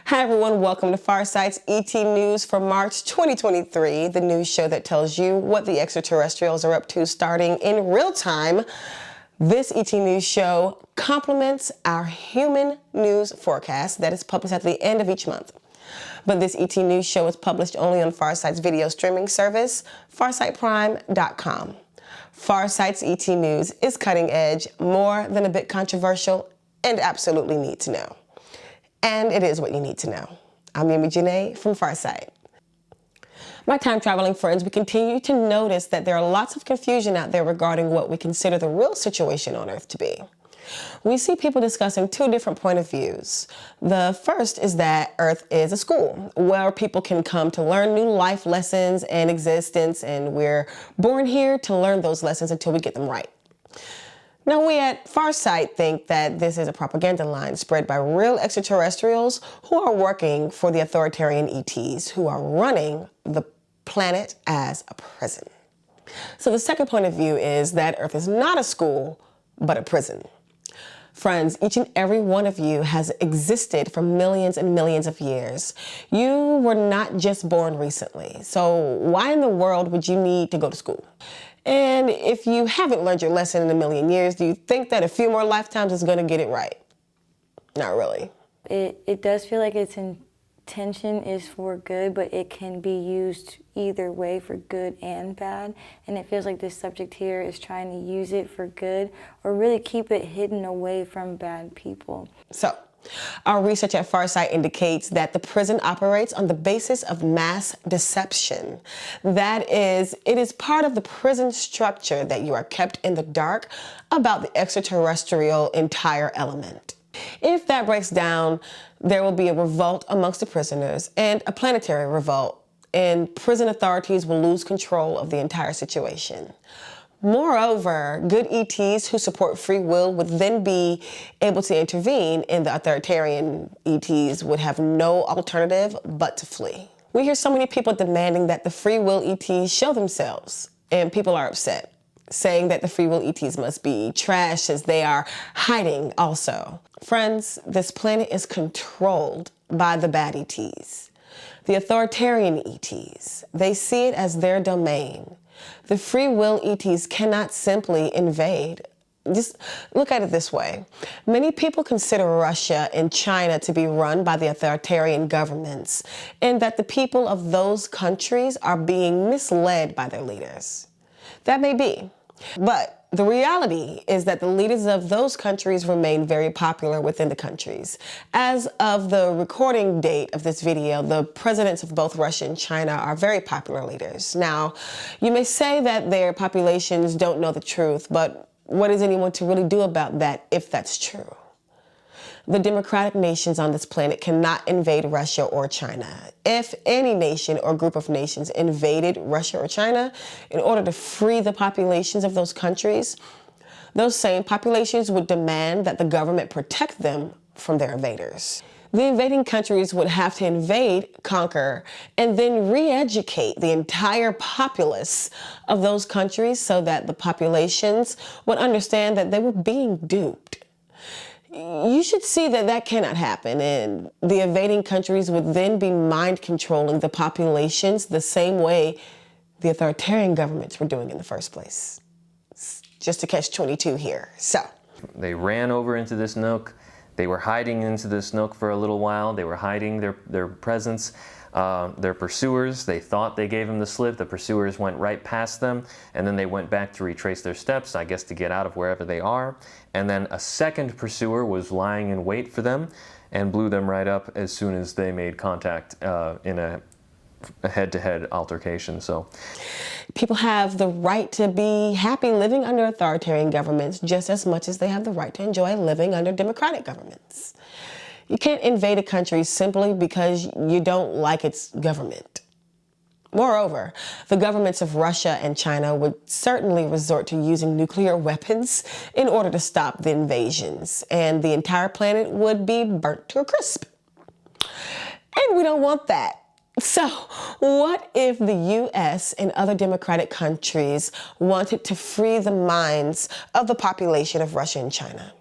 Hi everyone, welcome to Farsight's ET News for March 2023, the news show that tells you what the extraterrestrials are up to starting in real time. This ET News show complements our human news forecast that is published at the end of each month. But this ET News show is published only on Farsight's video streaming service, farsightprime.com. Farsight's ET News is cutting edge, more than a bit controversial, and absolutely need to know. And it is what you need to know. I'm Yemi Janae from Farsight. My time-traveling friends, we continue to notice that there are lots of confusion out there regarding what we consider the real situation on Earth to be. We see people discussing two different point of views. The first is that Earth is a school where people can come to learn new life lessons and existence, and we're born here to learn those lessons until we get them right. Now, we at Farsight think that this is a propaganda line spread by real extraterrestrials who are working for the authoritarian ETs who are running the planet as a prison. So the second point of view is that Earth is not a school, but a prison. Friends, each and every one of you has existed for millions and millions of years. You were not just born recently, so why in the world would you need to go to school? And if you haven't learned your lesson in a million years, do you think that a few more lifetimes is going to get it right? Not really. It does feel like its intention is for good, but it can be used either way, for good and bad. And it feels like this subject here is trying to use it for good, or really keep it hidden away from bad people. So, our research at Farsight indicates that the prison operates on the basis of mass deception. That is, it is part of the prison structure that you are kept in the dark about the extraterrestrial entire element. If that breaks down, there will be a revolt amongst the prisoners, and a planetary revolt, and prison authorities will lose control of the entire situation. Moreover, good ETs who support free will would then be able to intervene, and the authoritarian ETs would have no alternative but to flee. We hear so many people demanding that the free will ETs show themselves, and people are upset, saying that the free will ETs must be trash since they are hiding also. Friends, this planet is controlled by the bad ETs. The authoritarian ETs, they see it as their domain. The free will ETs cannot simply invade. Just look at it this way. Many people consider Russia and China to be run by the authoritarian governments, and that the people of those countries are being misled by their leaders. That may be, but the reality is that the leaders of those countries remain very popular within the countries. As of the recording date of this video, the presidents of both Russia and China are very popular leaders. Now, you may say that their populations don't know the truth, but what is anyone to really do about that if that's true? The democratic nations on this planet cannot invade Russia or China. If any nation or group of nations invaded Russia or China in order to free the populations of those countries, those same populations would demand that the government protect them from their invaders. The invading countries would have to invade, conquer, and then re-educate the entire populace of those countries so that the populations would understand that they were being duped. You should see that that cannot happen, and the invading countries would then be mind controlling the populations the same way the authoritarian governments were doing in the first place. Just to catch 22 here. So they ran over into this nook. They were hiding into this nook for a little while. They were hiding their presence. Their pursuers, they thought they gave them the slip. The pursuers went right past them, and then they went back to retrace their steps, I guess to get out of wherever they are. And then a second pursuer was lying in wait for them and blew them right up as soon as they made contact in a head-to-head altercation. So people have the right to be happy living under authoritarian governments just as much as they have the right to enjoy living under democratic governments. You can't invade a country simply because you don't like its government. Moreover, the governments of Russia and China would certainly resort to using nuclear weapons in order to stop the invasions, and the entire planet would be burnt to a crisp. And we don't want that. So, what if the U.S. and other democratic countries wanted to free the minds of the population of Russia and China?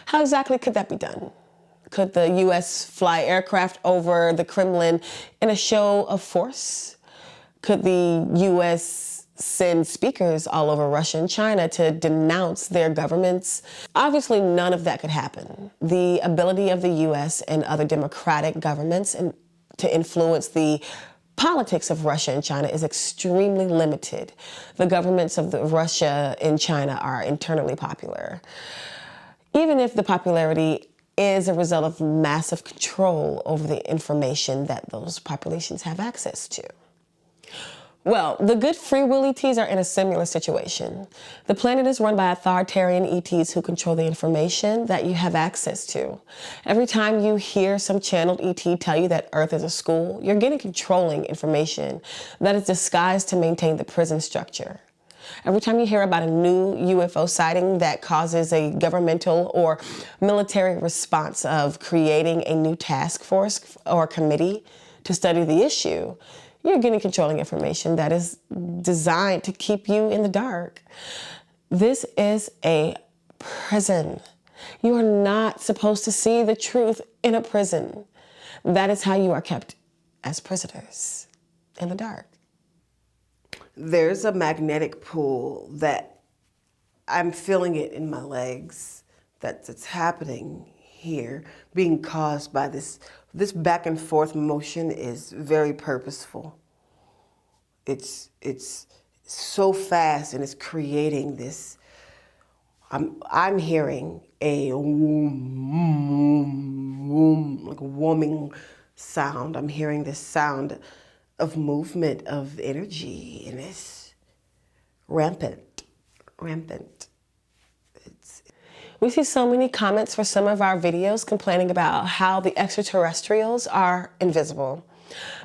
How exactly could that be done? Could the U.S. fly aircraft over the Kremlin in a show of force? Could the U.S. send speakers all over Russia and China to denounce their governments? Obviously, none of that could happen. The ability of the U.S. and other democratic governments to influence the politics of Russia and China is extremely limited. The governments of Russia and China are internally popular. Even if the popularity is a result of massive control over the information that those populations have access to. Well, the good free will ETs are in a similar situation. The planet is run by authoritarian ETs who control the information that you have access to. Every time you hear some channeled ET tell you that Earth is a school, you're getting controlling information that is disguised to maintain the prison structure. Every time you hear about a new UFO sighting that causes a governmental or military response of creating a new task force or committee to study the issue, you're getting controlling information that is designed to keep you in the dark. This is a prison. You are not supposed to see the truth in a prison. That is how you are kept as prisoners in the dark. There's a magnetic pull that I'm feeling it in my legs that's happening here, being caused by this back and forth motion is very purposeful. It's so fast and it's creating this. I'm hearing a whoom, like a warming sound. I'm hearing this sound of movement, of energy, and it's rampant. We see so many comments for some of our videos complaining about how the extraterrestrials are invisible.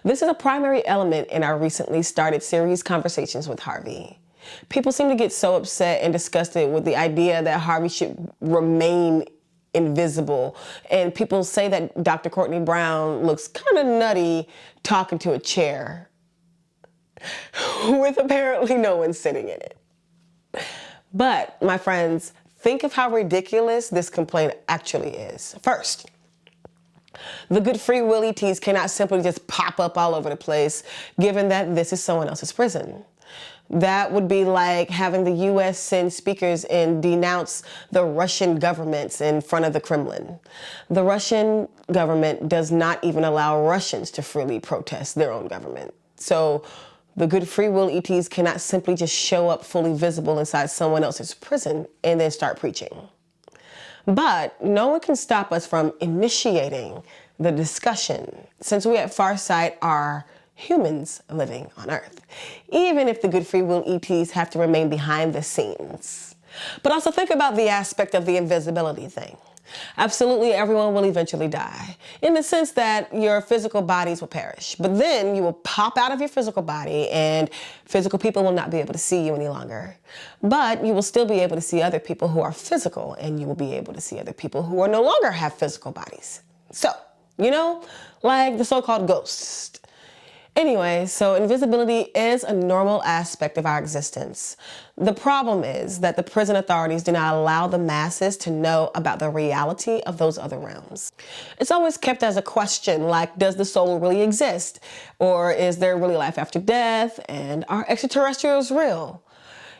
This is a primary element in our recently started series, Conversations with Harvey. People seem to get so upset and disgusted with the idea that Harvey should remain invisible. And people say that Dr. Courtney Brown looks kind of nutty talking to a chair with apparently no one sitting in it. But, my friends, think of how ridiculous this complaint actually is. First, the good free will ETs cannot simply just pop up all over the place, given that this is someone else's prison. That would be like having the U.S. send speakers and denounce the Russian governments in front of the Kremlin. The Russian government does not even allow Russians to freely protest their own government. So the good free will ETs cannot simply just show up fully visible inside someone else's prison and then start preaching. But no one can stop us from initiating the discussion, since we at Farsight are humans living on Earth, even if the good free will ETs have to remain behind the scenes. But also think about the aspect of the invisibility thing. Absolutely everyone will eventually die, in the sense that your physical bodies will perish. But then you will pop out of your physical body and physical people will not be able to see you any longer. But you will still be able to see other people who are physical, and you will be able to see other people who are no longer have physical bodies. So, you know, like the so-called ghosts. Anyway, so invisibility is a normal aspect of our existence. The problem is that the prison authorities do not allow the masses to know about the reality of those other realms. It's always kept as a question, like, does the soul really exist? Or is there really life after death? And are extraterrestrials real?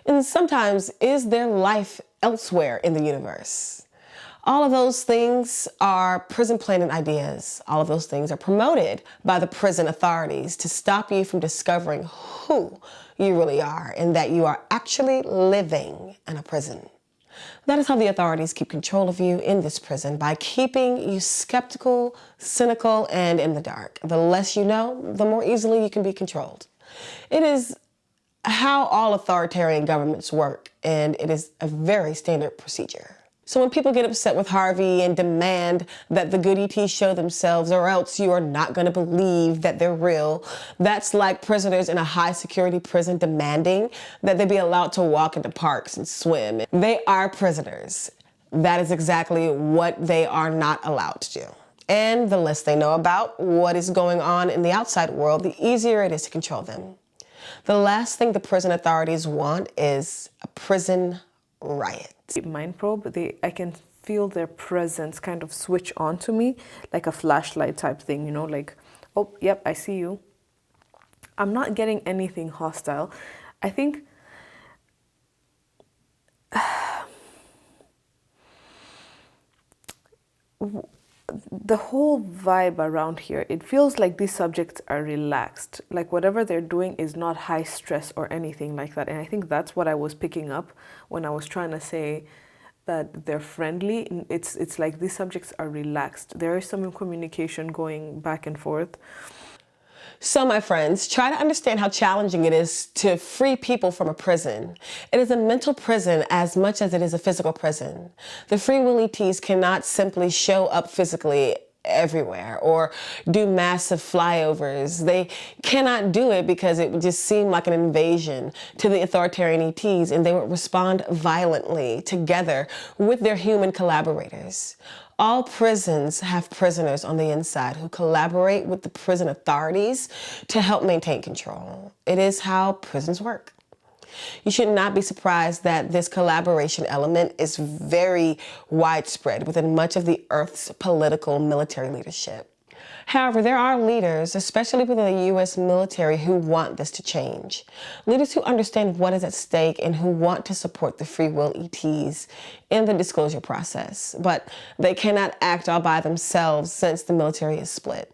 And sometimes, is there life elsewhere in the universe? All of those things are prison planning ideas. All of those things are promoted by the prison authorities to stop you from discovering who you really are and that you are actually living in a prison. That is how the authorities keep control of you in this prison, by keeping you skeptical, cynical, and in the dark. The less you know, the more easily you can be controlled. It is how all authoritarian governments work, and it is a very standard procedure. So when people get upset with Harvey and demand that the good ETs show themselves, or else you are not going to believe that they're real, that's like prisoners in a high security prison demanding that they be allowed to walk into parks and swim. They are prisoners. That is exactly what they are not allowed to do. And the less they know about what is going on in the outside world, the easier it is to control them. The last thing the prison authorities want is a prison riot. Mind probe, I can feel their presence kind of switch on to me, like a flashlight type thing, you know, like, oh, yep, I see you. I'm not getting anything hostile. I think the whole vibe around here, it feels like these subjects are relaxed. Like whatever they're doing is not high stress or anything like that. And I think that's what I was picking up when I was trying to say that they're friendly. It's like these subjects are relaxed. There is some communication going back and forth. So, my friends, try to understand how challenging it is to free people from a prison. It is a mental prison as much as it is a physical prison. The free will ETs cannot simply show up physically everywhere or do massive flyovers. They cannot do it because it would just seem like an invasion to the authoritarian ETs, and they would respond violently together with their human collaborators. All prisons have prisoners on the inside who collaborate with the prison authorities to help maintain control. It is how prisons work. You should not be surprised that this collaboration element is very widespread within much of the Earth's political military leadership. However, there are leaders, especially within the U.S. military, who want this to change. Leaders who understand what is at stake and who want to support the free will ETs in the disclosure process. But they cannot act all by themselves since the military is split.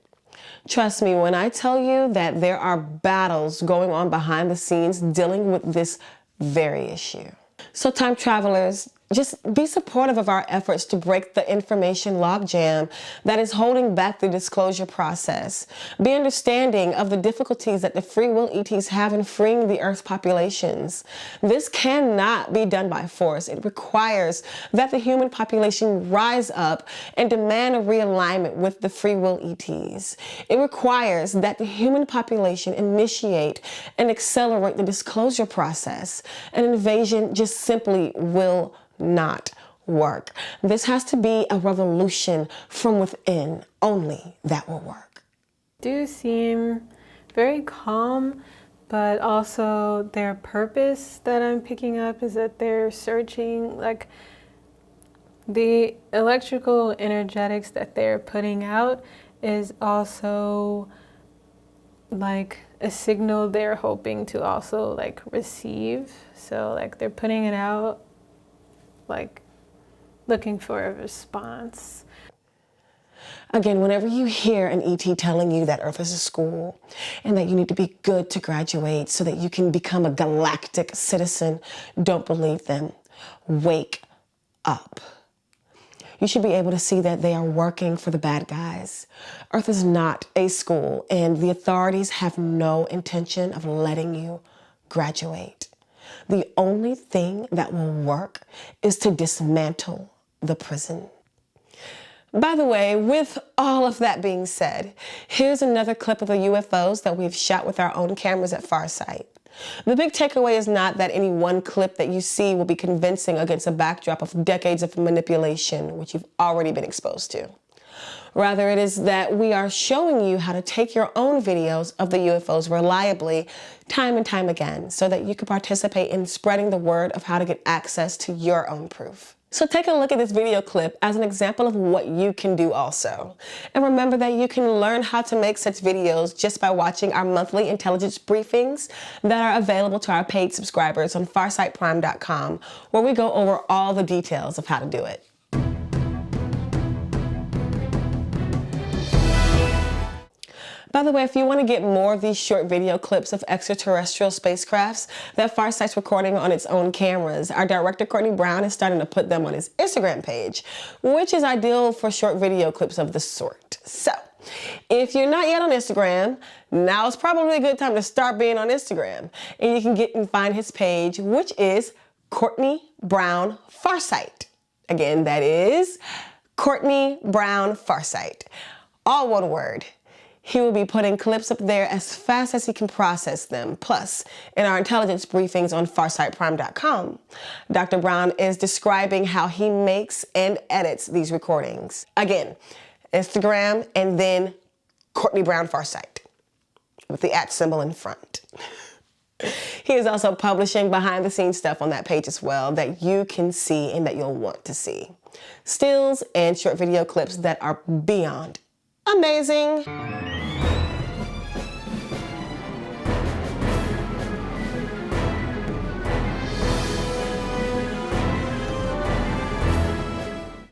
Trust me when I tell you that there are battles going on behind the scenes dealing with this very issue. So time travelers, just be supportive of our efforts to break the information logjam that is holding back the disclosure process. Be understanding of the difficulties that the free will ETs have in freeing the Earth's populations. This cannot be done by force. It requires that the human population rise up and demand a realignment with the free will ETs. It requires that the human population initiate and accelerate the disclosure process. An invasion just simply will not work. This has to be a revolution from within. Only that will work. Do seem very calm, but also their purpose that I'm picking up is that they're searching, like the electrical energetics that they're putting out is also like a signal they're hoping to also like receive. So like they're putting it out, like looking for a response. Again, whenever you hear an ET telling you that Earth is a school and that you need to be good to graduate so that you can become a galactic citizen, don't believe them. Wake up. You should be able to see that they are working for the bad guys. Earth is not a school, and the authorities have no intention of letting you graduate. The only thing that will work is to dismantle the prison. By the way, with all of that being said, here's another clip of the UFOs that we've shot with our own cameras at Farsight. The big takeaway is not that any one clip that you see will be convincing against a backdrop of decades of manipulation, which you've already been exposed to. Rather, it is that we are showing you how to take your own videos of the UFOs reliably, time and time again, so that you can participate in spreading the word of how to get access to your own proof. So take a look at this video clip as an example of what you can do also. And remember that you can learn how to make such videos just by watching our monthly intelligence briefings that are available to our paid subscribers on farsightprime.com, where we go over all the details of how to do it. By the way, if you want to get more of these short video clips of extraterrestrial spacecrafts that Farsight's recording on its own cameras, our director Courtney Brown is starting to put them on his Instagram page, which is ideal for short video clips of this sort. So, if you're not yet on Instagram, now is probably a good time to start being on Instagram. And you can get and find his page, which is Courtney Brown Farsight. Again, that is Courtney Brown Farsight. All one word. He will be putting clips up there as fast as he can process them. Plus, in our intelligence briefings on farsightprime.com, Dr. Brown is describing how he makes and edits these recordings. Again, Instagram and then Courtney Brown Farsight with the @ symbol in front. He is also publishing behind the scenes stuff on that page as well that you can see and that you'll want to see. Stills and short video clips that are beyond amazing.